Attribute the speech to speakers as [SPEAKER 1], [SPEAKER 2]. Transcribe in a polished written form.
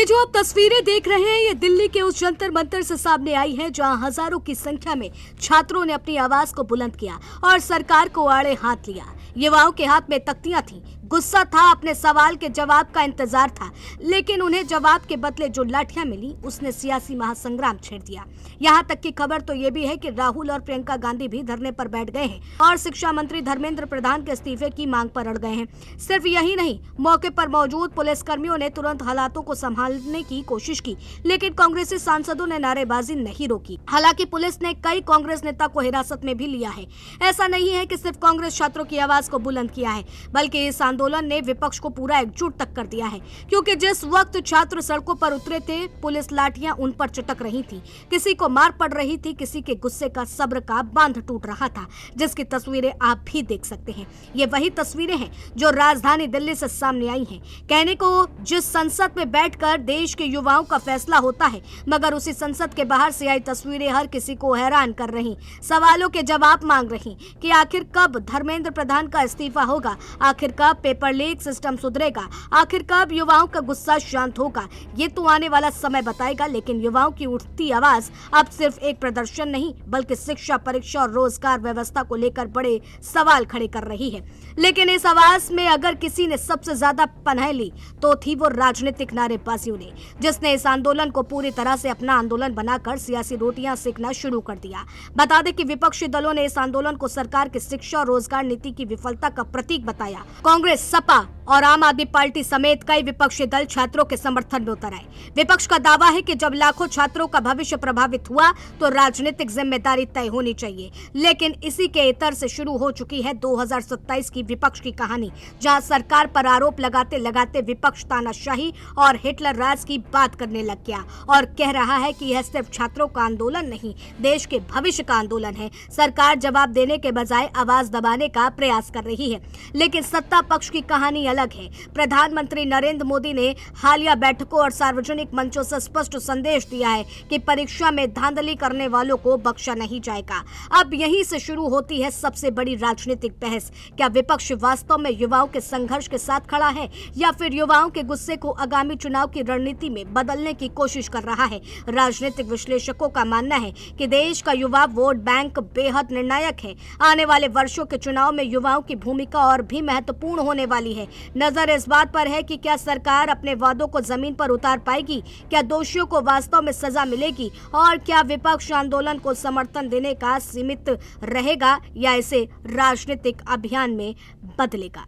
[SPEAKER 1] जो आप तस्वीरें देख रहे हैं ये दिल्ली के उस जंतर मंतर से सामने आई है जहां हजारों की संख्या में छात्रों ने अपनी आवाज को बुलंद किया और सरकार को आड़े हाथ लिया। युवाओं के हाथ में तख्तियां थीं, गुस्सा था, अपने सवाल के जवाब का इंतजार था, लेकिन उन्हें जवाब के बदले जो लाठियां मिली उसने सियासी महासंग्राम छेड़ दिया। यहां तक की खबर तो ये भी है कि राहुल और प्रियंका गांधी भी धरने पर बैठ गए हैं और शिक्षा मंत्री धर्मेंद्र प्रधान के इस्तीफे की मांग पर अड़ गए हैं। सिर्फ यही नहीं, मौके पर मौजूद पुलिसकर्मियों ने तुरंत हालातों को संभालने की कोशिश की, लेकिन कांग्रेसी सांसदों ने नारेबाजी नहीं रोकी। हालांकि पुलिस ने कई कांग्रेस नेता को हिरासत में भी लिया है। ऐसा नहीं है कि सिर्फ कांग्रेस छात्रों की आवाज को बुलंद किया है, बल्कि इस आंदोलन ने विपक्ष को पूरा एकजुट तक कर दिया है, क्योंकि जिस वक्त छात्र सड़कों पर उतरे थे, पुलिस लाठियां उन पर चटक रही थी, किसी को मार पड़ रही थी, किसी के गुस्से का सब्र का बांध टूट रहा था, जिसकी तस्वीरें आप भी देख सकते हैं। ये वही तस्वीरें हैं जो राजधानी दिल्ली से सामने आई हैं। कहने को जिस संसद में बैठकर देश के युवाओं का फैसला होता है, मगर उसी संसद के बाहर से आई तस्वीरें हर किसी को हैरान कर रही, सवालों के जवाब मांग रही कि आखिर कब धर्मेंद्र प्रधान का इस्तीफा होगा, आखिर कब पेपर लीक सिस्टम सुधरेगा, आखिर कब युवाओं का गुस्सा शांत होगा। ये तो आने वाला समय बताएगा, लेकिन युवाओं की उठती आवाज अब सिर्फ एक प्रदर्शन नहीं, बल्कि शिक्षा, परीक्षा और रोजगार व्यवस्था को लेकर बड़े सवाल खड़े कर रही है। लेकिन इस आवाज में अगर किसी ने सबसे ज्यादा पनाह ली तो थी वो राजनीतिक नारेबाजियों ने, जिसने इस आंदोलन को पूरी तरह से अपना आंदोलन बनाकर सियासी रोटियां सेकना शुरू कर दिया। बता दें कि विपक्षी दलों ने इस आंदोलन को सरकार की शिक्षा और रोजगार नीति की विफलता का प्रतीक बताया। कांग्रेस, सपा और आम आदमी पार्टी समेत कई विपक्षी दल छात्रों के समर्थन में उतर आए। विपक्ष का दावा है कि जब लाखों छात्रों का भविष्य प्रभावित हुआ तो राजनीतिक जिम्मेदारी तय होनी चाहिए। लेकिन इसी के इतर से शुरू हो चुकी है 2027 की विपक्ष की कहानी, जहां सरकार पर आरोप लगाते लगाते विपक्ष तानाशाही और हिटलर राज की बात करने लग गया और कह रहा है कि यह सिर्फ छात्रों का आंदोलन नहीं, देश के भविष्य का आंदोलन है। सरकार जवाब देने के बजाय आवाज दबाने का प्रयास कर रही है, लेकिन सत्ता पक्ष की कहानी अलग है। प्रधानमंत्री नरेंद्र मोदी ने हालिया बैठकों और सार्वजनिक मंचों से स्पष्ट संदेश दिया है कि परीक्षा में धांधली करने वालों को बख्शा नहीं जाएगा। अब यहीं से शुरू होती है सबसे बड़ी राजनीतिक बहस। क्या विपक्ष वास्तव में युवाओं के संघर्ष के साथ खड़ा है या फिर युवाओं के गुस्से को आगामी चुनाव की रणनीति में बदलने की कोशिश कर रहा है? राजनीतिक विश्लेषकों का मानना है कि देश का युवा वोट बैंक बेहद निर्णायक है। आने वाले वर्षों के चुनाव में युवाओं की भूमिका और भी महत्वपूर्ण होने वाली है। नजर इस बात पर है कि क्या सरकार अपने वादों को जमीन पर उतार पाएगी, क्या दोषियों को वास्तव में सजा मिलेगी और क्या विपक्ष आंदोलन को समर्थन देने का सीमित रहेगा या इसे राजनीतिक अभियान में बदलेगा।